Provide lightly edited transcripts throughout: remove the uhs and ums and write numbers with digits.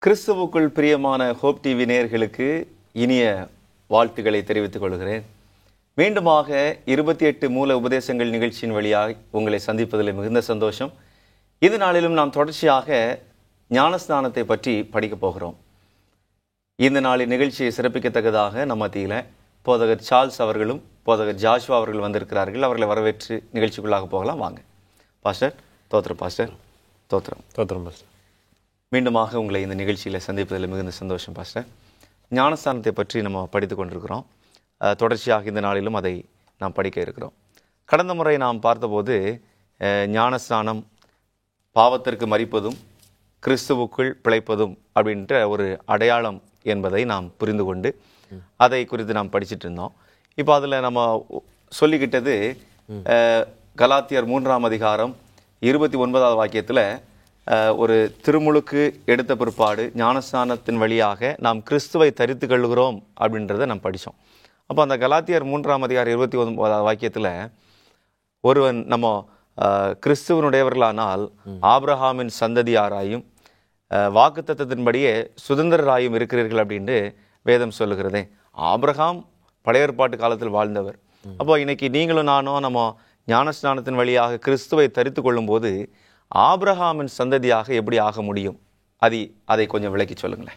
கிறிஸ்துவுக்குள் பிரியமான hope TV நேயர்களுக்கு இனிய வாழ்த்துக்களை தெரிவித்துக் கொள்கிறேன். மீண்டுமாக 28 மூல உபதேசங்கள் நிகழ்ச்சியின் வழியாக உங்களை சந்திப்பதில் மிகுந்த சந்தோஷம். இந்த நாளிலும் நாம் தொடர்ச்சியாக ஞானஸ்நானத்தை பற்றி படிக்கப் போகிறோம். இந்த நாளின் நிகழ்ச்சியை சிறப்பிக்கத்தக்கதாக நம்ம மத்தியில் போதகர் சார்ல்ஸ் அவர்களும் போதகர் ஜாஷ்வா அவர்கள் வந்திருக்கிறார்கள். அவர்களை வரவேற்று நிகழ்ச்சிக்குள்ளாக போகலாம். வாங்க பாஸ்டர். தோத்திரம் பாஸ்டர். தோத்திரம் பாஸ்டர். மீண்டுமாக உங்களை இந்த நிகழ்ச்சியில் சந்திப்பதில் மிகுந்த சந்தோஷம் பாஸ்டர். ஞானஸ்தானத்தை பற்றி நம்ம படித்து கொண்டிருக்கிறோம். தொடர்ச்சியாக இந்த நாளிலும் அதை நாம் படிக்க இருக்கிறோம். கடந்த முறை நாம் பார்த்தபோது ஞானஸ்தானம் பாவத்திற்கு மரிப்பதும் கிறிஸ்துவுக்குள் பிழைப்பதும் அப்படின்ற ஒரு அடையாளம் என்பதை நாம் புரிந்து கொண்டு அதை குறித்து நாம் படிச்சுட்டு இருந்தோம். இப்போ அதில் நம்ம சொல்லிக்கிட்டது கலாத்தியர் 3ஆம் அதிகாரம் 29வது வாக்கியத்தில் ஒரு திருமுழுக்கு எடுத்த பிற்பாடு ஞானஸ்நானத்தின் வழியாக நாம் கிறிஸ்துவை தரித்து கொள்கிறோம் அப்படின்றத நாம் படித்தோம். அப்போ அந்த கலாத்தியர் 3ஆம் அதிகாரம் 29வது வாக்கியத்தில் ஒருவன் நம்ம கிறிஸ்துவனுடையவர்களானால் ஆபிரகாமின் சந்ததியாராயும் வாக்குத்தத்தத்தின்படியே சுதந்திரராயும் இருக்கிறீர்கள் அப்படின்ட்டு வேதம் சொல்லுகிறதே. ஆபிரகாம் பழைய ஏற்பாட்டு காலத்தில் வாழ்ந்தவர். அப்போ இன்னைக்கு நீங்களும் நானும் நம்ம ஞானஸ்நானத்தின் வழியாக கிறிஸ்துவை தரித்து கொள்ளும் போது ஆபிரகாமின் சந்ததியாக எப்படி ஆக முடியும்? அதை கொஞ்சம் விளக்கி சொல்லுங்களேன்.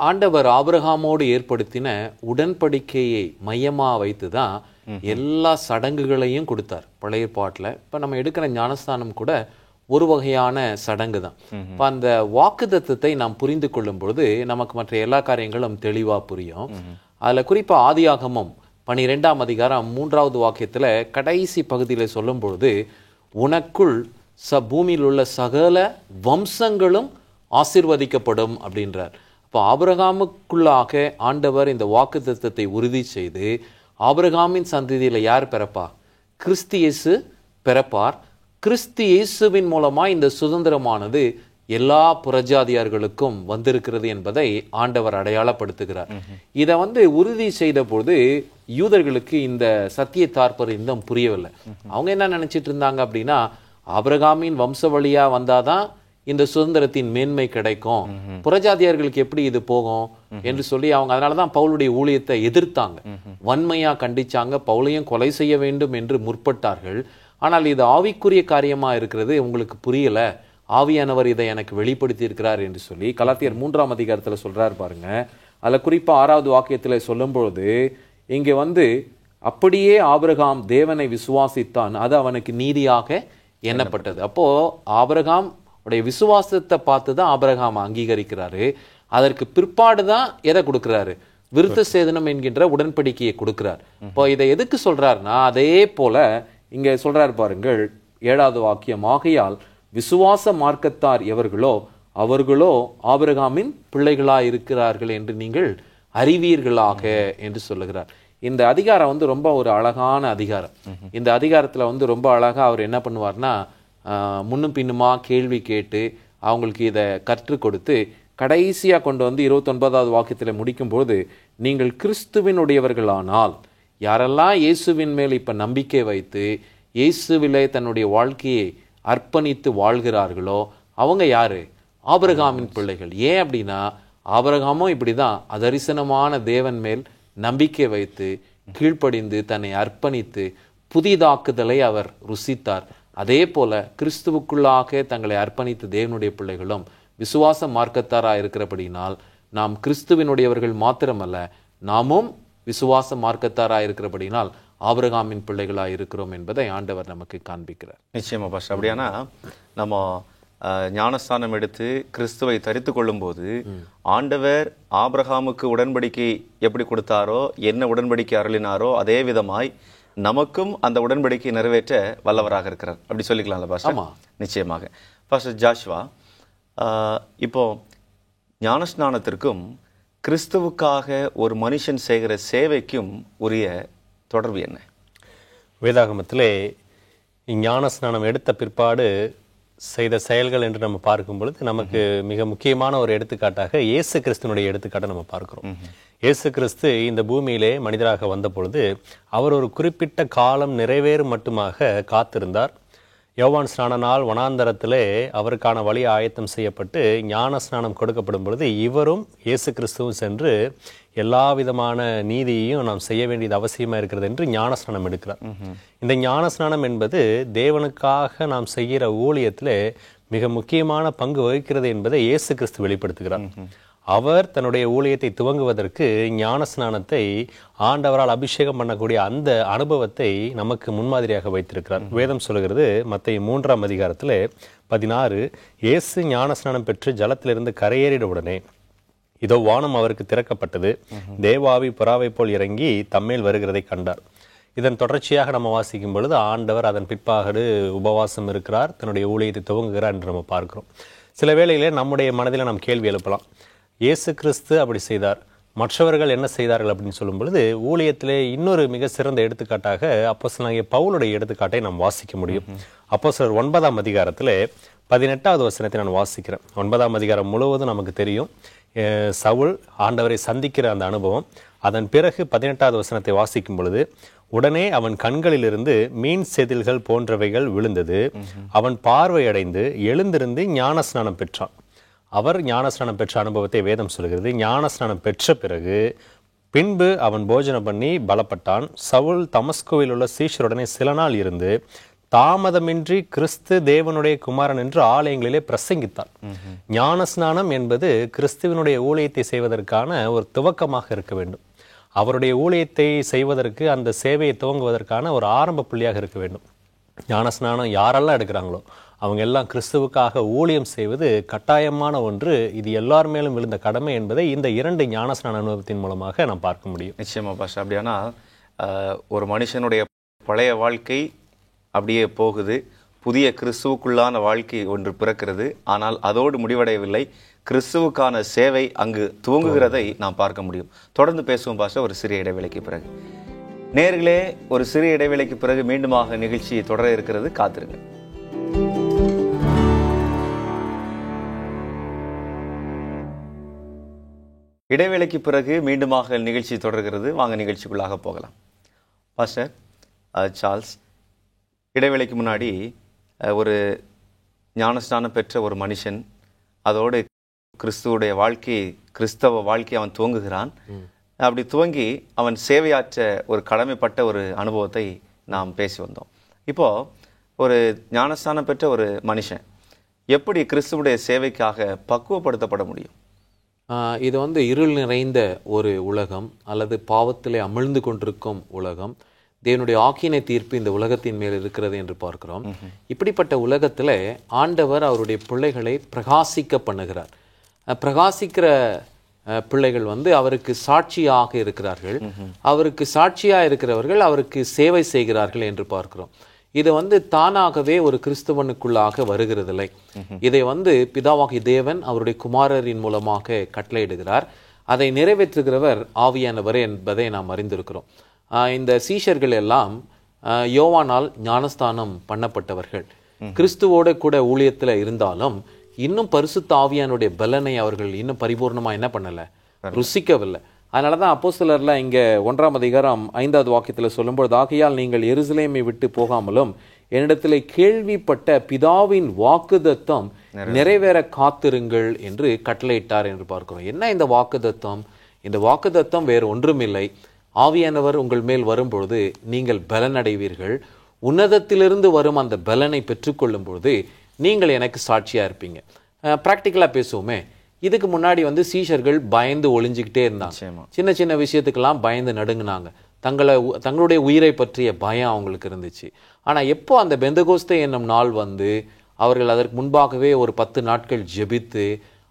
ஆண்டவர் ஆபிரகாமோடு ஏற்படுத்தின உடன்படிக்கையை மையமா வைத்து தான் எல்லா சடங்குகளையும் கொடுத்தார் பழைய ஏற்பாட்டில். இப்போ நம்ம எடுக்கிற ஞானஸ்தானம் கூட ஒரு வகையான சடங்கு தான். இப்போ அந்த வாக்குத்தத்தத்தை நாம் புரிந்து கொள்ளும் பொழுது நமக்கு மற்ற எல்லா காரியங்களும் தெளிவாக புரியும். அதில் குறிப்பாக ஆதியாகமம் 12ஆம் அதிகாரம் 3வது வாக்கியத்தில் கடைசி பகுதியில் சொல்லும் பொழுது உனக்குள் பூமியில் உள்ள சகல வம்சங்களும் ஆசீர்வதிக்கப்படும் அப்படின்றார். அப்போ ஆபிரகாமுக்குள்ளாக ஆண்டவர் இந்த வாக்குத்தத்தத்தை உறுதி செய்து ஆபிரகாமின் சந்ததியில் யார் பிறப்பா? கிறிஸ்து இயேசு பிறப்பார். கிறிஸ்து இயேசுவின் மூலமா இந்த சுதந்திரமானது எல்லா புறஜாதியார்களுக்கும் வந்திருக்கிறது என்பதை ஆண்டவர் அடையாளப்படுத்துகிறார். இதை உறுதி செய்த போது யூதர்களுக்கு இந்த சத்திய தாற்பயம் புரியவில்லை. அவங்க என்ன நினைச்சிட்டு இருந்தாங்க அப்படின்னா, ஆபிரகாமின் வம்ச வழியா வந்தாதான் இந்த சுதந்திரத்தின் மேன்மை கிடைக்கும், புறஜாதியார்களுக்கு எப்படி இது போகும் என்று சொல்லி அவங்க அதனாலதான் பவுலுடைய ஊழியத்தை எதிர்த்தாங்க, வன்மையா கண்டிச்சாங்க, பவுலையும் கொலை செய்ய வேண்டும் என்று முற்பட்டார்கள். ஆனால் இது ஆவிக்குரிய காரியமா இருக்கிறது, உங்களுக்கு புரியல, ஆவியானவர் இதை எனக்கு வெளிப்படுத்தி இருக்கிறார் என்று சொல்லி கலாத்தியர் 3ஆம் அதிகாரத்தில் சொல்றாரு பாருங்க. அதில் குறிப்பா 6வது வாக்கியத்தில் சொல்லும் பொழுது இங்கே அப்படியே ஆபிரகாம் தேவனை விசுவாசித்தான், அது அவனுக்கு நீதியாக எண்ணப்பட்டது. அப்போ ஆபிரகாம் உடைய விசுவாசத்தை பார்த்து தான் ஆபிரகாம் அங்கீகரிக்கிறாரு. அதற்கு பிற்பாடு தான் எதை கொடுக்கிறாரு? விருத்த சேதனம் என்கின்ற உடன்படிக்கையை கொடுக்கிறார். இப்போ இதை எதுக்கு சொல்றாருன்னா, அதே போல இங்க சொல்றாரு பாருங்கள் 7வது வாக்கியம், ஆகையால் விசுவாச மார்க்கத்தார் எவர்களோ அவர்களோ ஆபிரகாமின் பிள்ளைகளாய் இருக்கிறார்கள் என்று நீங்கள் அறிவீர்களாக என்று சொல்லுகிறார். இந்த அதிகாரம் ரொம்ப ஒரு அழகான அதிகாரம். இந்த அதிகாரத்துல ரொம்ப அழகா அவர் என்ன பண்ணுவார்னா, முன்னும் பின்னுமா கேள்வி கேட்டு அவங்களுக்கு இதை கற்றுக் கொடுத்து கடைசியா கொண்டு 29வது வாக்கியத்துல முடிக்கும்போது, நீங்கள் கிறிஸ்துவினுடையவர்களானால், யாரெல்லாம் இயேசுவின் மேல் இப்ப நம்பிக்கை வைத்து இயேசுவிலே தன்னுடைய வாழ்க்கையை அர்ப்பணித்து வாழ்கிறார்களோ அவங்க யாரு? ஆபிரகாமின் பிள்ளைகள். ஏன் அப்படின்னா, ஆபிரகாமும் இப்படிதான் அதரிசனமான தேவன் மேல் நம்பிக்கை வைத்து கீழ்ப்படிந்து தன்னை அர்ப்பணித்து புதிதாக்குதலை அவர் ருசித்தார். அதே போல கிறிஸ்துவுக்குள்ளாக தங்களை அர்ப்பணித்து தேவனுடைய பிள்ளைகளும் விசுவாச மார்க்கத்தாராக இருக்கிறபடினால் நாம் கிறிஸ்துவினுடையவர்கள் மாத்திரமல்ல, நாமும் விசுவாச மார்க்கத்தாராக இருக்கிறபடினால் ஆபிரகாமின் பிள்ளைகளாக இருக்கிறோம் என்பதை ஆண்டவர் நமக்கு காண்பிக்கிறார். நிச்சயமா பாஸ்டர். அப்படியானா நம்ம ஞானஸ்தானம் எடுத்து கிறிஸ்துவை தரித்து கொள்ளும் போது ஆண்டவர் ஆபிரகாமுக்கு உடன்படிக்கை எப்படி கொடுத்தாரோ, என்ன உடன்படிக்கை அருளினாரோ, அதே விதமாய் நமக்கும் அந்த உடன்படிக்கை நிறைவேற்ற வல்லவராக இருக்கிறார். அப்படி சொல்லிக்கலாம்ல பாஸ்டர்? நிச்சயமாக. பாஸ்டர் ஜாஷ்வா, இப்போ ஞானஸ்நானத்திற்கும் கிறிஸ்துவுக்காக ஒரு மனுஷன் செய்கிற சேவைக்கும் உரிய தொடர்பு என்ன? வேதாகமத்திலே ஞானஸ்நானம் எடுத்த பிற்பாடு செய்த செயல்கள் என்று நம்ம பார்க்கும் பொழுது நமக்கு மிக முக்கியமான ஒரு எடுத்துக்காட்டாக இயேசு கிறிஸ்துனுடைய எடுத்துக்காட்டை நம்ம பார்க்கிறோம். இயேசு கிறிஸ்து இந்த பூமியிலே மனிதராக வந்த பொழுது அவர் ஒரு குறிப்பிட்ட காலம் நிறைவேறும் மட்டுமாக காத்திருந்தார். யோவான் ஸ்நானனால் வனாந்தரத்திலே அவருக்கான வழி ஆயத்தம் செய்யப்பட்டு ஞான ஸ்நானம் கொடுக்கப்படும் பொழுது இவரும் இயேசு கிறிஸ்துவும் சென்று எல்லா விதமான நீதியையும் நாம் செய்ய வேண்டியது அவசியமாக இருக்கிறது என்று ஞானஸ்நானம் எடுக்கிறார். இந்த ஞானஸ்நானம் என்பது தேவனுக்காக நாம் செய்கிற ஊழியத்தில் மிக முக்கியமான பங்கு வகிக்கிறது என்பதை இயேசு கிறிஸ்து வெளிப்படுத்துகிறார். அவர் தன்னுடைய ஊழியத்தை துவங்குவதற்கு ஞானஸ்நானத்தை ஆண்டவரால் அபிஷேகம் பண்ணக்கூடிய அந்த அனுபவத்தை நமக்கு முன்மாதிரியாக வைத்திருக்கிறார். வேதம் சொல்லுகிறது மத்தேயு 3ஆம் அதிகாரத்தில் 16, இயேசு ஞானஸ்நானம் பெற்று ஜலத்திலிருந்து கரையேறிட உடனே இதோ வானம் அவருக்கு திறக்கப்பட்டது, தேவாவி புறாவை போல் இறங்கி தம்மேல் வருகிறதை கண்டார். இதன் தொடர்ச்சியாக நம்ம வாசிக்கும் பொழுது ஆண்டவர் அதன் பிற்பாடு உபவாசம் இருக்கிறார், தன்னுடைய ஊழியத்தை துவங்குகிறார் என்று நம்ம பார்க்கிறோம். சில வேளையிலே நம்முடைய மனதில் நாம் கேள்வி எழுப்பலாம், இயேசு கிறிஸ்து அப்படி செய்தார், மற்றவர்கள் என்ன செய்தார்கள் அப்படின்னு சொல்லும் பொழுது ஊழியத்திலே இன்னொரு மிக சிறந்த எடுத்துக்காட்டாக அப்போஸ்தலனாகிய பவுலுடைய எடுத்துக்காட்டை நாம் வாசிக்க முடியும். அப்போஸ்தலர் 9ஆம் அதிகாரத்தில் 18வது வசனத்தை நான் வாசிக்கிறேன். 9ஆம் அதிகாரம் முழுவதும் நமக்கு தெரியும் சவுல் ஆண்டவரை சந்திக்கிற அந்த அனுபவம். அதன் பிறகு 18வது வசனத்தை வாசிக்கும் பொழுது உடனே அவன் கண்களிலிருந்து மீன் செதில்கள் போன்றவைகள் விழுந்தது, அவன் பார்வையடைந்து எழுந்திருந்து ஞானஸ்நானம் பெற்றான். அவர் ஞானஸ்நானம் பெற்ற அனுபவத்தை வேதம் சொல்கிறது. ஞானஸ்நானம் பெற்ற பிறகு பின்பு அவன் போஜனம் பண்ணி பலப்பட்டான். சவுல் தமஸ்குவில் உள்ள சீஷருடனே சில நாள் இருந்து தாமதமின்றி கிறிஸ்து தேவனுடைய குமாரன் என்று ஆலயங்களிலே பிரசங்கித்தார். ஞானஸ்நானம் என்பது கிறிஸ்துவனுடைய ஊழியத்தை செய்வதற்கான ஒரு துவக்கமாக இருக்க வேண்டும். அவருடைய ஊழியத்தை செய்வதற்கு, அந்த சேவையை துவங்குவதற்கான ஒரு ஆரம்ப புள்ளியாக இருக்க வேண்டும். ஞானஸ்நானம் யாரெல்லாம் எடுக்கிறாங்களோ அவங்க எல்லாம் கிறிஸ்துவுக்காக ஊழியம் செய்வது கட்டாயமான ஒன்று. இது எல்லார் மேலும் விழுந்த கடமை என்பதை இந்த 2 ஞானஸ்நான அனுபவத்தின் மூலமாக நாம் பார்க்க முடியும். நிச்சயமா பாஷா. அப்படியானா ஒரு மனுஷனுடைய பழைய வாழ்க்கை அப்படியே போகுது, புதிய கிறிஸ்துவுக்குள்ளான வாழ்க்கை ஒன்று பிறக்கிறது. ஆனால் அதோடு முடிவடையவில்லை, கிறிஸ்துவுக்கான சேவை அங்கு துவங்குகிறதை நாம் பார்க்க முடியும். தொடர்ந்து பேசுவோம் பாஷா ஒரு சிறிய இடைவேளைக்கு பிறகு. நேயர்களே, ஒரு சிறிய இடைவேளைக்கு பிறகு மீண்டுமாக நிகழ்ச்சி தொடர இருக்கிறது, காத்திருங்க. இடைவேளைக்கு பிறகு மீண்டுமாக நிகழ்ச்சி தொடர்கிறது. வாங்க நிகழ்ச்சிக்குள்ளாக போகலாம். பாஸ்டர் சார்ல்ஸ், இடைவேளைக்கு முன்னாடி ஒரு ஞானஸ்நானம் பெற்ற ஒரு மனுஷன் அதோடு கிறிஸ்துவுடைய வாழ்க்கை, கிறிஸ்தவ வாழ்க்கை அவன் துவங்குகிறான். அப்படி துவங்கி அவன் சேவையாற்ற ஒரு கடமைப்பட்ட ஒரு அனுபவத்தை நாம் பேசி வந்தோம். இப்போ ஒரு ஞானஸ்நானம் பெற்ற ஒரு மனுஷன் எப்படி கிறிஸ்துவுடைய சேவைக்காக பக்குவப்படுத்தப்பட முடியும்? இது வந்து இருள் நிறைந்த ஒரு உலகம், அல்லது பாவத்திலே அமிழ்ந்து கொண்டிருக்கும் உலகம். தேவனுடைய ஆக்கினை தீர்ப்பு இந்த உலகத்தின் மேல் இருக்கிறது என்று பார்க்கிறோம். இப்படிப்பட்ட உலகத்தில் ஆண்டவர் அவருடைய பிள்ளைகளை பிரகாசிக்க பண்ணுகிறார். பிரகாசிக்கிற பிள்ளைகள் வந்து அவருக்கு சாட்சியாக இருக்கிறார்கள். அவருக்கு சாட்சியாக இருக்கிறவர்கள் அவருக்கு சேவை செய்கிறார்கள் என்று பார்க்கிறோம். இது வந்து தானாகவே ஒரு கிறிஸ்துவனுக்குள்ளாக வருகிறதில்லை. இதை வந்து பிதாவாகிய தேவன் அவருடைய குமாரரின் மூலமாக கட்டளையிடுகிறார். அதை நிறைவேற்றுகிறவர் ஆவியானவர் என்பதை நாம் அறிந்திருக்கிறோம். இந்த சீஷர்கள் எல்லாம் யோவானால் ஞானஸ்தானம் பண்ணப்பட்டவர்கள். கிறிஸ்துவோட கூட ஊழியத்துல இருந்தாலும் இன்னும் பரிசுத்த ஆவியானுடைய பலனை அவர்கள் இன்னும் பரிபூர்ணமா என்ன பண்ணல, ருசிக்கவில்லை. அதனாலதான் அப்போஸ்தலர்ல இங்க 1ஆம் அதிகாரம் 5வது வாக்கியத்துல சொல்லும்போது, ஆகையால் நீங்கள் எருசலேமை விட்டு போகாமலும் என்னிடத்திலே கேள்விப்பட்ட பிதாவின் வாக்குத்தத்தம் நிறைவேற காத்திருங்கள் என்று கட்டளையிட்டார் என்று பார்க்கிறோம். என்ன இந்த வாக்குத்தத்தம்? இந்த வாக்குத்தத்தம் வேறு ஒன்றுமில்லை, ஆவியானவர் உங்கள் மேல் வரும்பொழுது நீங்கள் பலன் அடைவீர்கள். உன்னதத்திலிருந்து வரும் அந்த பலனை பெற்றுக்கொள்ளும் பொழுது நீங்கள் எனக்கு சாட்சியா இருப்பீங்க. பிராக்டிக்கலா பேசுவோமே, இதுக்கு முன்னாடி வந்து சீஷர்கள் பயந்து ஒளிஞ்சுக்கிட்டே இருந்தாங்க. சின்ன சின்ன விஷயத்துக்கெல்லாம் பயந்து நடுங்கினாங்க. தங்களுடைய உயிரை பற்றிய பயம் அவங்களுக்கு இருந்துச்சு. ஆனா எப்போ அந்த பெந்தகோஸ்தே என்னும் நாள் வந்து அவர்கள் அதற்கு முன்பாகவே ஒரு 10 நாட்கள் ஜெபித்து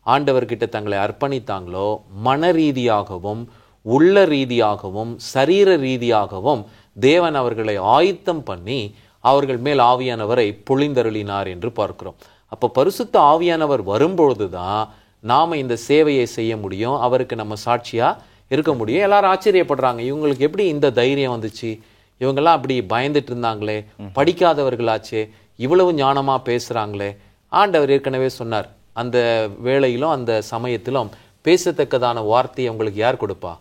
ஆண்டவர்கிட்ட தங்களை அர்ப்பணித்தாங்களோ, மன ரீதியாகவும் உள்ள ரீதியாகவும் சரீர ரீதியாகவும் தேவன் அவர்களை ஆயத்தம் பண்ணி அவர்கள் மேல் ஆவியானவரை பொழிந்தருளினார் என்று பார்க்கிறோம். அப்போ பரிசுத்த ஆவியானவர் வரும்பொழுதுதான் நாம இந்த சேவையை செய்ய முடியும், அவருக்கு நம்ம சாட்சியா இருக்க முடியும். எல்லாரும் ஆச்சரியப்படுறாங்க, இவங்களுக்கு எப்படி இந்த தைரியம் வந்துச்சு? இவங்கெல்லாம் அப்படி பயந்துட்டு இருந்தாங்களே, படிக்காதவர்களாச்சே, இவ்வளவு ஞானமா பேசுறாங்களே. ஆண்டவர் ஏற்கனவே சொன்னார், அந்த வேளையிலும் அந்த சமயத்திலும் பேசத்தக்கதான வார்த்தையை உங்களுக்கு யார் கொடுப்பா?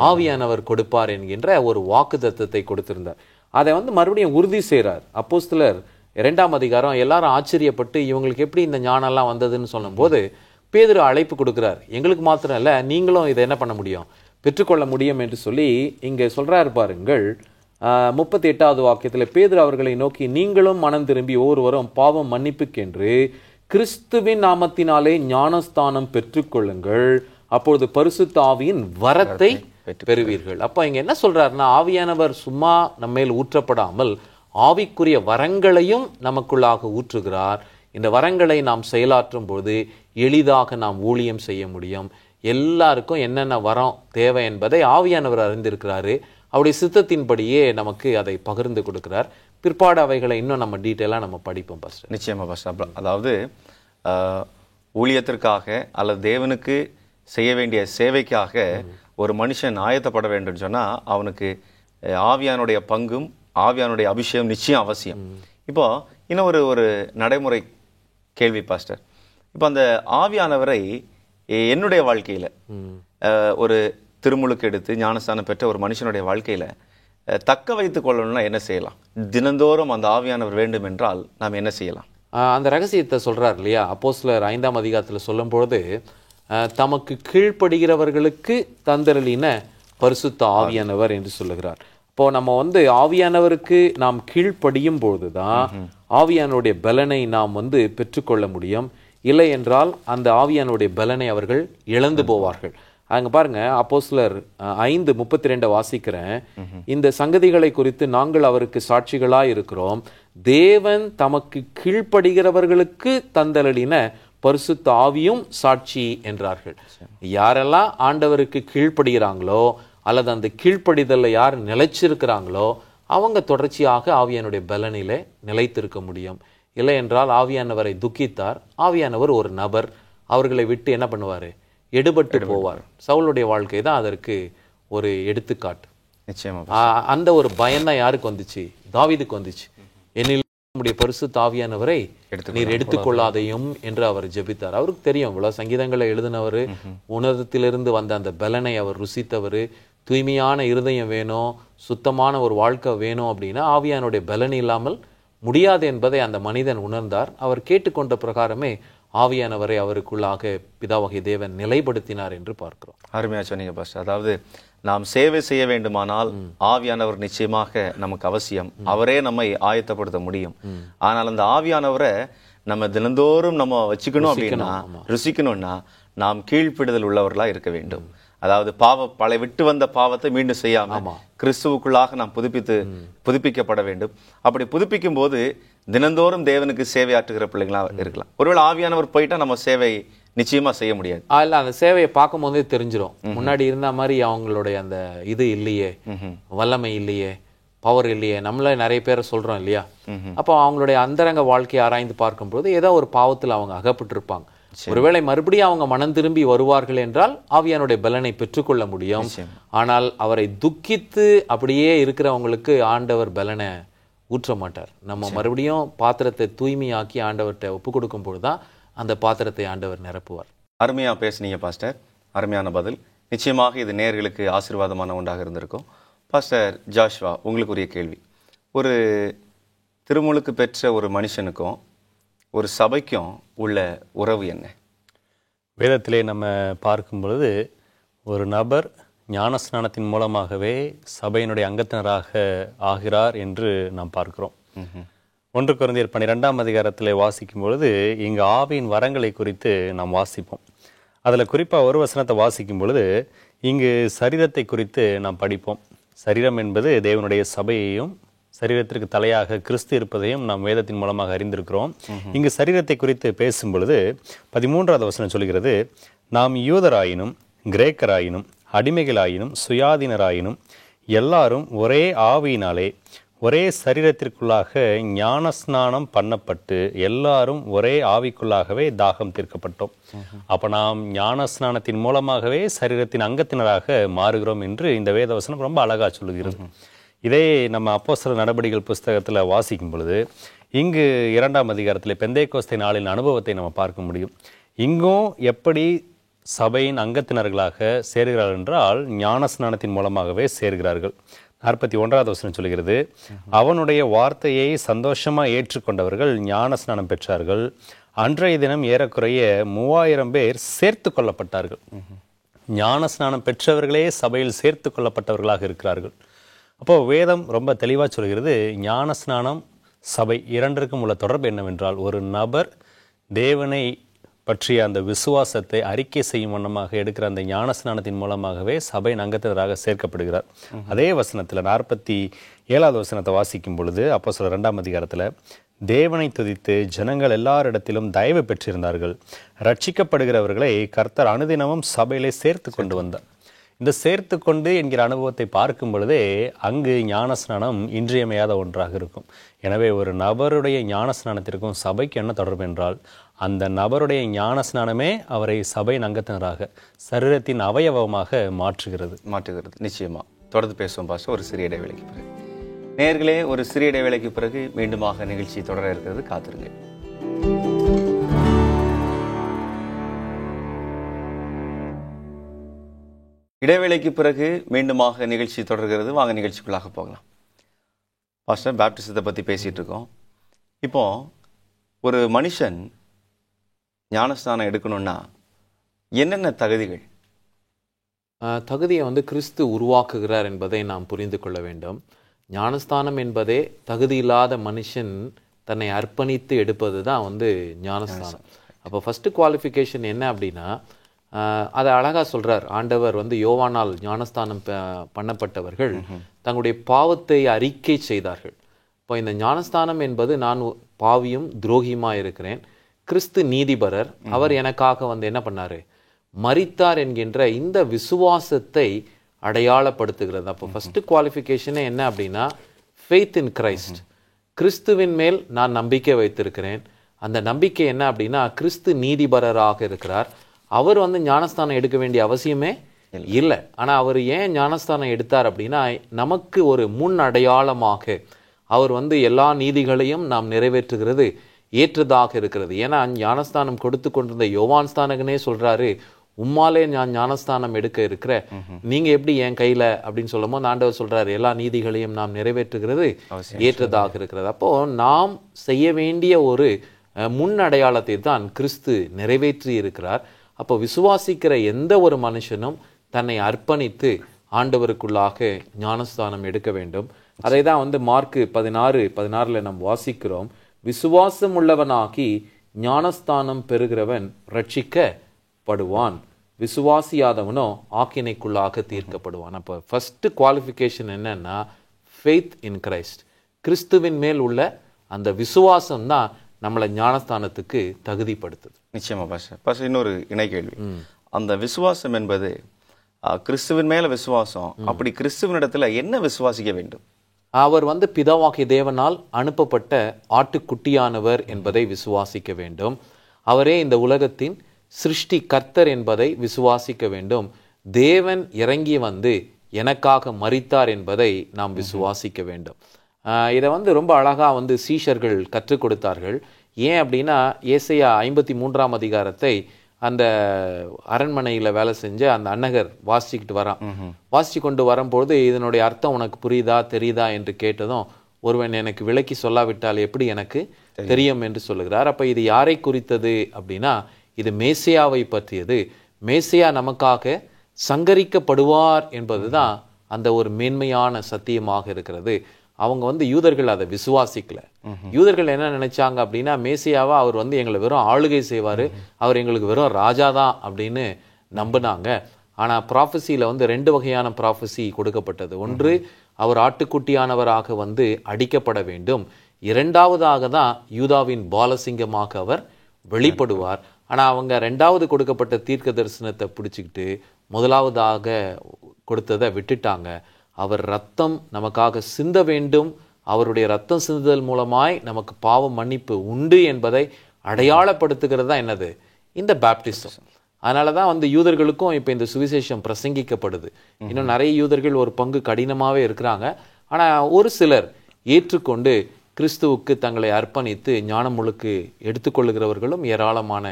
ஆவியானவர் கொடுப்பார் என்கின்ற ஒரு வாக்குத்தத்தத்தை கொடுத்திருந்தார். அதை வந்து மறுபடியும் உறுதி செய்கிறார். அப்போஸ்தலர் 2ஆம் அதிகாரம் எல்லாரும் ஆச்சரியப்பட்டு இவங்களுக்கு எப்படி இந்த ஞானம்லாம் வந்ததுன்னு சொல்லும்போது பேதுரு அழைப்பு கொடுக்கிறார். எங்களுக்கு மாத்திரம் இல்லை, நீங்களும் இதை என்ன பண்ண முடியும், பெற்றுக்கொள்ள முடியும் என்று சொல்லி இங்கே சொல்றாரு பாருங்கள். 38வது வாக்கியத்தில் பேதுரு அவர்களை நோக்கி, நீங்களும் மனம் திரும்பி ஒவ்வொருவரும் பாவம் மன்னிப்புக்கென்று கிறிஸ்துவின் நாமத்தினாலே ஞானஸ்தானம் பெற்றுக்கொள்ளுங்கள், அப்பொழுது பரிசுத்த ஆவியின் வரத்தை பெறுவீர்கள். அப்ப இங்க என்ன சொல்றாருன்னா, ஆவியானவர் சும்மா நம்ம மேல் ஊற்றப்படாமல் ஆவிக்குரிய வரங்களையும் நமக்குள்ளாக ஊற்றுகிறார். இந்த வரங்களை நாம் செயலாற்றும் போது எளிதாக நாம் ஊழியம் செய்ய முடியும். எல்லாருக்கும் என்னென்ன வரம் தேவை என்பதை ஆவியானவர் அறிந்திருக்கிறாரு. அவருடைய சித்தத்தின்படியே நமக்கு அதை பகிர்ந்து கொடுக்கிறார். பிற்பாடு அவைகளை இன்னும் நம்ம டீட்டெயிலாக நம்ம படிப்போம் பாஸ்டர். நிச்சயமா பாஸ்டர். அதாவது ஊழியத்திற்காக அல்லது தேவனுக்கு செய்ய வேண்டிய சேவைக்காக ஒரு மனுஷன் ஆயத்தப்பட வேண்டும் சொன்னா அவனுக்கு ஆவியானுடைய பங்கும் ஆவியானுடைய அபிஷேகம் நிச்சயம் அவசியம். இப்போ இன்னும் ஒரு நடைமுறை கேள்வி பாஸ்டர். இப்போ அந்த ஆவியானவரை என்னுடைய வாழ்க்கையில ஒரு திருமுழுக்கு எடுத்து ஞானஸ்தானம் பெற்ற ஒரு மனுஷனுடைய வாழ்க்கையில தக்க வைத்துக் கொள்ளணும்னா என்ன செய்யலாம்? தினந்தோறும் அந்த ஆவியானவர் வேண்டும் என்றால் நாம் என்ன செய்யலாம்? அந்த ரகசியத்தை சொல்றார் இல்லையா, அப்போஸ்தலர் 5ஆம் அதிகாரத்தில் சொல்லும் பொழுது, தமக்கு கீழ்ப்படுகிறவர்களுக்கு தந்தரலின பரிசுத்த ஆவியானவர் என்று சொல்லுகிறார். இப்போ நம்ம ஆவியானவருக்கு நாம் கீழ்ப்படியும் பொழுதுதான் ஆவியானுடைய பலனை நாம் பெற்றுக்கொள்ள முடியும். இல்லை என்றால் அந்த ஆவியானுடைய பலனை அவர்கள் இழந்து போவார்கள். அங்க பாருங்க, அப்போஸ்தலர் 5:32 வாசிக்கிறேன். இந்த சங்கதிகளை குறித்து நாங்கள் அவருக்கு சாட்சிகளாய் இருக்கிறோம். தேவன் தமக்கு கீழ்ப்படுகிறவர்களுக்கு தந்தளின பரிசுத்த ஆவியும் சாட்சி என்றார்கள். யாரெல்லாம் ஆண்டவருக்கு கீழ்ப்படுகிறாங்களோ அல்லது அந்த கீழ்ப்படிதல்ல யார் நிலைச்சிருக்கிறாங்களோ அவங்க தொடர்ச்சியாக ஆவியானுடைய பலனிலே நிலைத்திருக்க முடியும். இல்லை என்றால் ஆவியானவரை துக்கித்தார். ஆவியானவர் ஒரு நபர், அவர்களை விட்டு என்ன பண்ணுவாரு, எடுபட்டு போவார். சவுலுடைய வாழ்க்கை தான் அதற்கு ஒரு எடுத்துக்காட்டு. நிச்சயமா அந்த ஒரு பயம்தான் யாருக்கு வந்துச்சு? தாவீதுக்கு வந்துச்சு. என்னில் நம்முடைய பரிசுத்த ஆவியானவரை நீர் எடுத்துக்கொள்ளாதையும் என்று அவர் ஜெபித்தார். அவருக்கு தெரியும், இவ்வளவு சங்கீதங்களை எழுதினவர், உன்னதத்திலிருந்து வந்த அந்த பலனை அவர் ருசித்தவர். தூய்மையான இருதயம் வேணும், சுத்தமான ஒரு வாழ்க்கை வேணும் அப்படின்னா ஆவியானுடைய பலன் இல்லாமல் முடியாது என்பதை அந்த மனிதன் உணர்ந்தார். அவர் கேட்டுக்கொண்ட பிரகாரமே ஆவியானவரை அவருக்குள்ளாக பிதாவாகிய தேவன் நிலைப்படுத்தினார் என்று பார்க்கிறோம். அருமையா சொன்னீங்க பாஸ்டர். அதாவது நாம் சேவை செய்ய வேண்டுமானால் ஆவியானவர் நிச்சயமாக நமக்கு அவசியம். அவரே நம்மை ஆயத்தப்படுத்த முடியும். ஆனால் அந்த ஆவியானவரை நம்ம தினந்தோறும் நம்ம வச்சுக்கணும் அப்படின்னா, ருசிக்கணும்னா நாம் கீழ்ப்பிடுதல் உள்ளவர்களா இருக்க வேண்டும். அதாவது பழைய விட்டு வந்த பாவத்தை மீண்டும் செய்யாம கிறிஸ்துவுக்குள்ளாக நாம் புதுப்பிக்கப்பட வேண்டும். அப்படி புதுப்பிக்கும் போது தினந்தோறும் தேவனுக்கு சேவையாற்றுகிற பிள்ளைங்களா இருக்கலாம். ஒருவேளை ஆவியானவர் போயிட்டா நம்ம சேவை நிச்சயமா செய்ய முடியாது. இல்ல, அந்த சேவையை பார்க்கும் போதே தெரிஞ்சிடும். முன்னாடி இருந்த மாதிரி அவங்களுடைய அந்த இது இல்லையே, வல்லமை இல்லையே, பவர் இல்லையே. நம்மள நிறைய பேரை சொல்றோம் இல்லையா. அப்போ அவங்களுடைய அந்தரங்க வாழ்க்கையை ஆராய்ந்து பார்க்கும்போது ஏதோ ஒரு பாவத்தில் அவங்க அகப்பட்டு இருப்பாங்க. ஒருவேளை மறுபடியும் அவங்க மனம் திரும்பி வருவார்கள் என்றால் ஆவியானுடைய பலனை பெற்றுக்கொள்ள முடியும். ஆனால் அவரை துக்கித்து அப்படியே இருக்கிறவங்களுக்கு ஆண்டவர் பலனை ஊற்ற மாட்டார். நம்ம மறுபடியும் பாத்திரத்தை தூய்மையாக்கி ஆண்டவர்கிட்ட ஒப்பு கொடுக்கும் பொழுதுதான் அந்த பாத்திரத்தை ஆண்டவர் நிரப்புவார். அருமையா பேசுனீங்க பாஸ்டர், அருமையான பதில். நிச்சயமாக இது நேயர்களுக்கு ஆசீர்வாதமான ஒன்றாக இருந்திருக்கும். பாஸ்டர் ஜாஷ்வா, உங்களுக்குரிய கேள்வி. ஒரு திருமுழுக்கு பெற்ற ஒரு மனுஷனுக்கும் ஒரு சபைக்கும் உள்ள உறவு என்ன? வேதத்திலே நம்ம பார்க்கும் பொழுது ஒரு நபர் ஞானஸ்நானத்தின் மூலமாகவே சபையினுடைய அங்கத்தினராக ஆகிறார் என்று நாம் பார்க்கிறோம். 1 கொரிந்தியர் 12ஆம் அதிகாரத்தில் வாசிக்கும் பொழுது இங்கு ஆவியின் வரங்களை குறித்து நாம் வாசிப்போம். அதில் குறிப்பாக ஒரு வசனத்தை வாசிக்கும் பொழுது இங்கு சரீரத்தை குறித்து நாம் படிப்போம். சரீரம் என்பது தேவனுடைய சபையையும் சரீரத்திற்கு தலையாக கிறிஸ்து இருப்பதையும் நாம் வேதத்தின் மூலமாக அறிந்திருக்கிறோம். இங்கு சரீரத்தை குறித்து பேசும் பொழுது 13வது வசனம் சொல்கிறது, நாம் யூதராயினும் கிரேக்கராயினும் அடிமைகளாயினும் சுயாதீனராயினும் எல்லாரும் ஒரே ஆவியினாலே ஒரே சரீரத்திற்குள்ளாக ஞானஸ்நானம் பண்ணப்பட்டு எல்லாரும் ஒரே ஆவிக்குள்ளாகவே தாகம் தீர்க்கப்பட்டோம். அப்ப நாம் ஞானஸ்நானத்தின் மூலமாகவே சரீரத்தின் அங்கத்தினராக மாறுகிறோம் என்று இந்த வேதவசனம் ரொம்ப அழகா சொல்லுகிறது. இதே நம்ம அப்போஸ்தலர் நடபடிகள் புஸ்தகத்தில் வாசிக்கும் பொழுது இங்கு 2ஆம் அதிகாரத்தில் பெந்தேகோஸ்தே நாளின் அனுபவத்தை நம்ம பார்க்க முடியும். இங்கும் எப்படி சபையின் அங்கத்தினர்களாக சேர்கிறார்கள் என்றால் ஞானஸ்நானத்தின் மூலமாகவே சேர்கிறார்கள். 41வது வசனம் சொல்கிறது, அவனுடைய வார்த்தையை சந்தோஷமா ஏற்றுக்கொண்டவர்கள் ஞான ஸ்நானம் பெற்றார்கள். அன்றைய தினம் ஏறக்குறைய 3000 பேர் சேர்த்து கொள்ளப்பட்டார்கள். ஞான ஸ்நானம் பெற்றவர்களே சபையில் சேர்த்து கொள்ளப்பட்டவர்களாக இருக்கிறார்கள். அப்போ வேதம் ரொம்ப தெளிவாக சொல்கிறது, ஞான ஸ்நானம் சபை இரண்டிற்கும் உள்ள தொடர்பு என்னவென்றால், ஒரு நபர் தேவனை பற்றிய அந்த விசுவாசத்தை அறிக்கை செய்யும் வண்ணமாக எடுக்கிற அந்த ஞான ஸ்நானத்தின் மூலமாகவே சபையின் அங்கத்தினராக சேர்க்கப்படுகிறார். அதே வசனத்தில் 47வது வசனத்தை வாசிக்கும் பொழுது அப்போஸ்தலர் 2ஆம் அதிகாரத்தில், தேவனை துதித்து ஜனங்கள் எல்லாரிடத்திலும் தயவு பெற்றிருந்தார்கள். ரட்சிக்கப்படுகிறவர்களை கர்த்தர் அனுதினமும் சபையிலே சேர்த்து கொண்டு வந்தார். இந்த சேர்த்து கொண்டு என்கிற அனுபவத்தை பார்க்கும் பொழுதே அங்கு ஞானஸ்நானம் இன்றியமையாத ஒன்றாக இருக்கும். எனவே ஒரு நபருடைய ஞானஸ்நானத்திற்கும் சபைக்கு என்ன தொடர்பு என்றால், அந்த நபருடைய ஞானஸ்நானமே அவரை சபையின் அங்கத்தினராக, சரீரத்தின் அவயவமாக மாற்றுகிறது. நிச்சயமா தொடர்ந்து பேசுவோம் பாஸ்டர், ஒரு சிறிய இடைவேளைக்கு பிறகு. நேயர்களே, ஒரு சிறிய இடைவேளைக்கு பிறகு மீண்டுமாக நிகழ்ச்சி தொடர இருக்கிறது, காத்திருங்க. இடைவேளைக்கு பிறகு மீண்டுமாக நிகழ்ச்சி தொடர்கிறது. வாங்க நிகழ்ச்சிக்குள்ளாக போகலாம். பாஸ்டர், பேப்டிசத்தை பற்றி பேசிகிட்டு இருக்கோம். இப்போ ஒரு மனுஷன் ஞானஸ்நானம் எடுக்கணும்னா என்னென்ன தகுதிகள்? தகுதியை கிறிஸ்து உருவாக்குகிறார் என்பதை நாம் புரிந்து கொள்ள வேண்டும். ஞானஸ்தானம் என்பதே தகுதியில்லாத மனுஷன் தன்னை அர்ப்பணித்து எடுப்பது தான் ஞானஸ்தானம். அப்போ ஃபஸ்ட்டு குவாலிஃபிகேஷன் என்ன அப்படின்னா, அதை அழகாக சொல்கிறார் ஆண்டவர். யோவானால் ஞானஸ்தானம் பண்ணப்பட்டவர்கள் தங்களுடைய பாவத்தை அறிக்கை செய்தார்கள். இப்போ இந்த ஞானஸ்தானம் என்பது, நான் பாவியும் துரோகியுமாக இருக்கிறேன், கிறிஸ்து நீதிபரர், அவர் எனக்காக என்ன பண்ணார், மரித்தார் என்கின்ற இந்த விசுவாசத்தை அடையாளப்படுத்துகிறது. அப்போ ஃபஸ்ட்டு குவாலிஃபிகேஷனே என்ன அப்படின்னா, ஃபெய்த் இன் கிரைஸ்ட். கிறிஸ்துவின் மேல் நான் நம்பிக்கை வைத்திருக்கிறேன். அந்த நம்பிக்கை என்ன அப்படின்னா, கிறிஸ்து நீதிபரராக இருக்கிறார். அவர் ஞானஸ்தானம் எடுக்க வேண்டிய அவசியமே இல்லை. ஆனால் அவர் ஏன் ஞானஸ்தானம் எடுத்தார் அப்படின்னா, நமக்கு ஒரு முன் அடையாளமாக அவர் எல்லா நீதிகளையும் நாம் நிறைவேற்றுகிறது ஏற்றதாக இருக்கிறது. ஏன்னா ஞானஸ்தானம் கொடுத்து கொண்டிருந்த யோவான் ஸ்தானகனே சொல்றாரு, உம்மாலே நான் ஞானஸ்தானம் எடுக்க இருக்கிற, நீங்க எப்படி என் கையில அப்படின்னு சொல்லும் போது ஆண்டவர் சொல்றாரு, எல்லா நீதிகளையும் நாம் நிறைவேற்றுகிறது ஏற்றதாக இருக்கிறது. அப்போ நாம் செய்ய வேண்டிய ஒரு முன் அடையாளத்தை தான் கிறிஸ்து நிறைவேற்றி இருக்கிறார். அப்போ விசுவாசிக்கிற எந்த ஒரு மனுஷனும் தன்னை அர்ப்பணித்து ஆண்டவருக்குள்ளாக ஞானஸ்தானம் எடுக்க வேண்டும். அதை தான் மார்க் 16:16 நாம் வாசிக்கிறோம். விசுவாசம் உள்ளவனாகி ஞானஸ்தானம் பெறுகிறவன் ரட்சிக்கப்படுவான், விசுவாசியாதவனோ ஆக்கினைக்குள்ளாக தீர்க்கப்படுவான். அப்போ ஃபர்ஸ்ட் குவாலிஃபிகேஷன் என்னன்னா, ஃபெய்த் இன் கிரைஸ்ட். கிறிஸ்துவின் மேல் உள்ள அந்த விசுவாசம் தான் நம்மளை ஞானஸ்தானத்துக்கு தகுதிப்படுத்துது. நிச்சயமா பாஸ்டர். இன்னொரு இணை கேள்வி, அந்த விசுவாசம் என்பது கிறிஸ்துவின் மேல விசுவாசம், அப்படி கிறிஸ்துவனிடத்துல என்ன விசுவாசிக்க வேண்டும்? அவர் பிதாவாகிய தேவனால் அனுப்பப்பட்ட ஆட்டுக்குட்டியானவர் என்பதை விசுவாசிக்க வேண்டும். அவரே இந்த உலகத்தின் சிருஷ்டி கர்த்தர் என்பதை விசுவாசிக்க வேண்டும். தேவன் இறங்கி எனக்காக மரித்தார் என்பதை நாம் விசுவாசிக்க வேண்டும். இதை ரொம்ப அழகா சீஷர்கள் கற்றுக் கொடுத்தார்கள். ஏன் அப்படின்னா, ஏசாயா 53ஆம் அதிகாரத்தை அந்த அரண்மனையில் வேலை செஞ்ச அந்த அன்னகர் வாசிச்சுக்கிட்டு வரான். வாசிச்சு கொண்டு வரும்போது, இதனுடைய அர்த்தம் உனக்கு புரியுதா தெரியுதா என்று கேட்டதும், ஒருவன் எனக்கு விளக்கி சொல்லாவிட்டால் எப்படி எனக்கு தெரியும் என்று சொல்லுகிறார். அப்போ இது யாரை குறித்தது அப்படின்னா, இது மேசியாவை பற்றியது. மேசியா நமக்காக சங்கரிக்கப்படுவார் என்பதுதான் அந்த ஒரு மேன்மையான சத்தியமாக இருக்கிறது. அவங்க யூதர்கள் அதை விசுவாசிக்கல. யூதர்கள் என்ன நினைச்சாங்க அப்படின்னா, மேசியாவா அவர் எங்களை வெறும் ஆளுகை செய்வாரு, அவர் எங்களுக்கு வெறும் ராஜா தான் அப்படின்னு நம்பினாங்க. ஆனா ப்ராஃபஸியில 2 வகையான ப்ராஃபஸி கொடுக்கப்பட்டது. ஒன்று, அவர் ஆட்டுக்குட்டியானவராக அடிக்கப்பட வேண்டும். இரண்டாவதாக தான் யூதாவின் பாலசிங்கமாக அவர் வெளிப்படுவார். ஆனா அவங்க 2வது கொடுக்கப்பட்ட தீர்க்க தரிசனத்தை பிடிச்சிக்கிட்டு முதலாவதாக கொடுத்ததை விட்டுட்டாங்க. அவர் ரத்தம் நமக்காக சிந்த வேண்டும், அவருடைய ரத்தம் சிந்துதல் மூலமாய் நமக்கு பாவ மன்னிப்பு உண்டு என்பதை அடையாளப்படுத்துகிறது தான் என்னது, இந்த பேப்டிசம். அதனால தான் யூதர்களுக்கும் இப்போ இந்த சுவிசேஷம் பிரசங்கிக்கப்படுது. இன்னும் நிறைய யூதர்கள் ஒரு பங்கு கடினமாகவே இருக்கிறாங்க. ஆனால் ஒரு சிலர் ஏற்றுக்கொண்டு கிறிஸ்துவுக்கு தங்களை அர்ப்பணித்து ஞானம் முழுக்கு எடுத்துக்கொள்ளுகிறவர்களும் ஏராளமான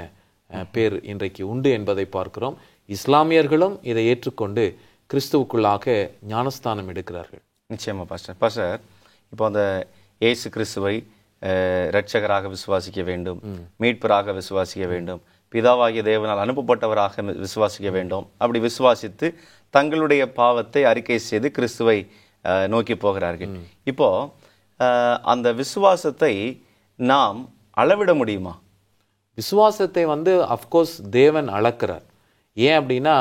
பேர் இன்றைக்கு உண்டு என்பதை பார்க்கிறோம். இஸ்லாமியர்களும் இதை ஏற்றுக்கொண்டு கிறிஸ்துவுக்குள்ளாக ஞானஸ்தானம் எடுக்கிறார்கள். நிச்சயமா பாஸ்டர் இப்போ அந்த இயேசு கிறிஸ்துவை இரட்சகராக விசுவாசிக்க வேண்டும், மீட்பராக விசுவாசிக்க வேண்டும், பிதாவாகிய தேவனால் அனுப்பப்பட்டவராக விசுவாசிக்க வேண்டும். அப்படி விசுவாசித்து தங்களுடைய பாவத்தை அறிக்கை செய்து கிறிஸ்துவை நோக்கி போகிறார்கள். இப்போ அந்த விசுவாசத்தை நாம் அளவிட முடியுமா? விசுவாசத்தை அஃப்கோர்ஸ் தேவன் அளக்கிறார். ஏன் அப்படின்னா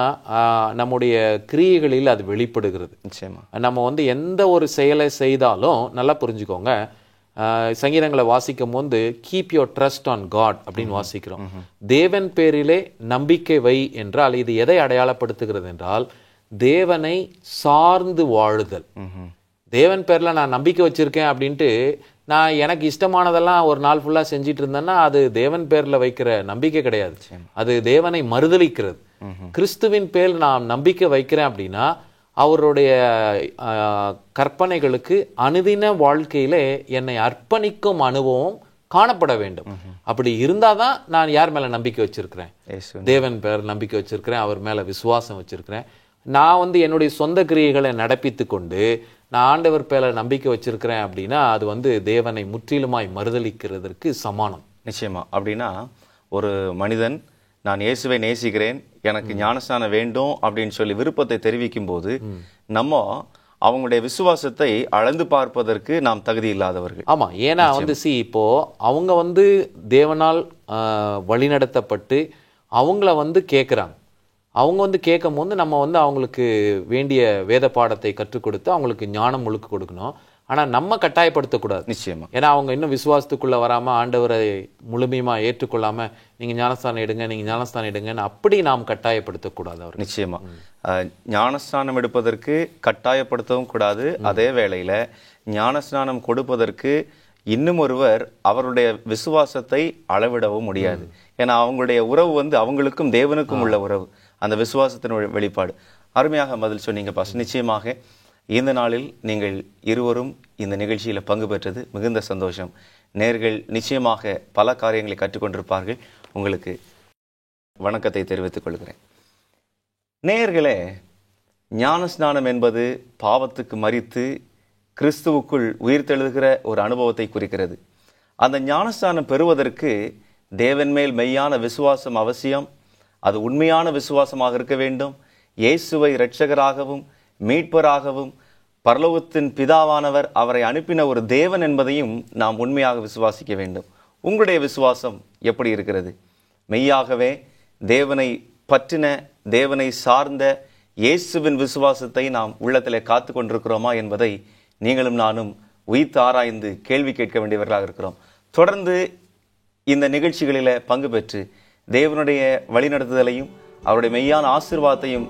நம்முடைய கிரியைகளில் அது வெளிப்படுகிறது. நிச்சயமா நம்ம எந்த ஒரு செயலை செய்தாலும் நல்லா புரிஞ்சுக்கோங்க, சங்கீதங்களை வாசிக்கும் போது keep your trust on God அப்படின்னு வாசிக்கிறோம். தேவன் பேரிலே நம்பிக்கை வை என்றால் இது எதை அடையாளப்படுத்துகிறது என்றால் தேவனை சார்ந்து வாழுதல். தேவன் பேர்ல நான் நம்பிக்கை வச்சிருக்கேன் அப்படின்ட்டு நான் எனக்கு இஷ்டமானதெல்லாம் ஒரு நாள் ஃபுல்லா செஞ்சிட்டு இருந்தேன்னா அது தேவன் பேர்ல வைக்கிற நம்பிக்கை கிடையாது, அது தேவனை மறுதலிக்கிறது. கிறிஸ்துவின் பேர் நான் நம்பிக்கை வைக்கிறேன் அப்படின்னா அவருடைய கற்பனைகளுக்கு அனுதின வாழ்க்கையிலே என்னை அர்ப்பணிக்கும் அனுபவம் காணப்பட வேண்டும். அப்படி இருந்தாதான் நான் யார் மேல நம்பிக்கை வச்சிருக்கிறேன்? தேவன் பேர் நம்பிக்கை வச்சிருக்கிறேன், அவர் மேல விசுவாசம் வச்சிருக்கிறேன். நான் என்னுடைய சொந்த கிரியைகளை நடப்பித்து கொண்டு நான் ஆண்டவர் பேர நம்பிக்கை வச்சிருக்கிறேன் அப்படின்னா அது தேவனை முற்றிலுமாய் மறுதலிக்கிறதற்கு சமானம். நிச்சயமா. அப்படின்னா ஒரு மனிதன் நான் இயேசுவை நேசிக்கிறேன், எனக்கு ஞானஸ்நானம் வேண்டும் அப்படின்னு சொல்லி விருப்பத்தை தெரிவிக்கும் போது நம்ம அவங்களுடைய விசுவாசத்தை அளந்து பார்ப்பதற்கு நாம் தகுதி இல்லாதவர்கள். ஆமா, ஏன்னா இப்போ அவங்க தேவனால் வழிநடத்தப்பட்டு அவங்கள கேட்குறாங்க. அவங்க கேட்கும் போது நம்ம அவங்களுக்கு வேண்டிய வேத பாடத்தை கற்றுக் கொடுத்து அவங்களுக்கு ஞானம் முழுக்க கொடுக்கணும். ஆனா நம்ம கட்டாயப்படுத்தக்கூடாது. நிச்சயமா. ஏன்னா அவங்க இன்னும் விசுவாசத்துக்குள்ள வராம ஆண்டவரை முழுமையுமா ஏற்றுக்கொள்ளாம நீங்க ஞானஸ்தானம் எடுங்க, நீங்க ஞானஸ்தானம் எடுங்கன்னு அப்படி நாம் கட்டாயப்படுத்தக்கூடாது அவர். நிச்சயமா. ஞானஸ்நானம் எடுப்பதற்கு கட்டாயப்படுத்தவும் கூடாது. அதே வேளையில ஞானஸ்நானம் கொடுப்பதற்கு இன்னும் ஒருவர் அவருடைய விசுவாசத்தை அளவிடவும் முடியாது. ஏன்னா அவங்களுடைய உறவு அவங்களுக்கும் தேவனுக்கும் உள்ள உறவு, அந்த விசுவாசத்தின் வெளிப்பாடு. அருமையாக பதில் சொன்னீங்க பாஸ்டர். நிச்சயமாக இந்த நாளில் நீங்கள் இருவரும் இந்த நிகழ்ச்சியில் பங்கு பெற்றது மிகுந்த சந்தோஷம். நேர்கள் நிச்சயமாக பல காரியங்களை கற்றுக்கொண்டிருப்பார்கள். உங்களுக்கு வணக்கத்தை தெரிவித்துக் கொள்கிறேன். நேயர்களே, ஞானஸ்நானம் என்பது பாவத்துக்கு மரித்து கிறிஸ்துவுக்குள் உயிர்த்தெழுகிற ஒரு அனுபவத்தை குறிக்கிறது. அந்த ஞானஸ்நானம் பெறுவதற்கு தேவன் மேல் மெய்யான விசுவாசம் அவசியம். அது உண்மையான விசுவாசமாக இருக்க வேண்டும். இயேசுவை இரட்சகராகவும் மீட்பராகவும் பரலோகத்தின் பிதாவானவர் அவரை அனுப்பின ஒரு தேவன் என்பதையும் நாம் உண்மையாக விசுவாசிக்க வேண்டும். உங்களுடைய விசுவாசம் எப்படி இருக்கிறது? மெய்யாகவே தேவனை பற்றின, தேவனை சார்ந்த இயேசுவின் விசுவாசத்தை நாம் உள்ளத்திலே காத்து கொண்டிருக்கிறோமா என்பதை நீங்களும் நானும் உயிர்த்து ஆராய்ந்து கேள்வி கேட்க வேண்டியவர்களாக இருக்கிறோம். தொடர்ந்து இந்த நிகழ்ச்சிகளில பங்கு பெற்று தேவனுடைய வழிநடத்துதலையும் அவருடைய மெய்யான ஆசீர்வாதத்தையும்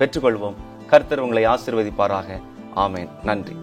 பெற்றுக்கொள்வோம். கர்த்தர் உங்களை ஆசீர்வதிப்பாராக. ஆமேன். நன்றி.